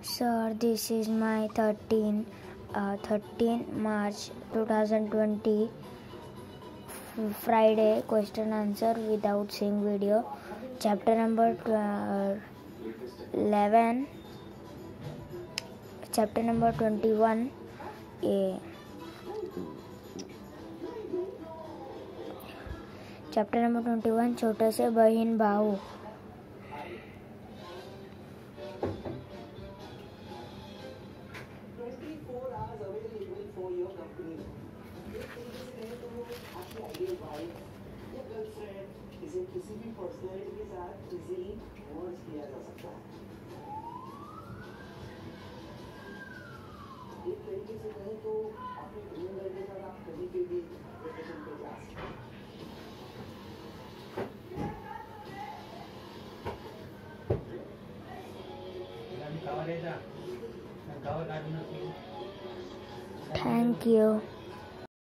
Sir, this is my 13 March 2020 Friday question answer without seeing video. Chapter number 11. Chapter number 21. Chapter number 21. छोटे से बहन भाऊ. किसी भी पर्सनैलिटी के साथ इजीली मर्ज किया जा सकता है. एक तरीके से कहें तो अपने ड्रीम गर्ल के साथ आप कहीं पे भी वेकेशन पे जा सकते हैं. Thank you.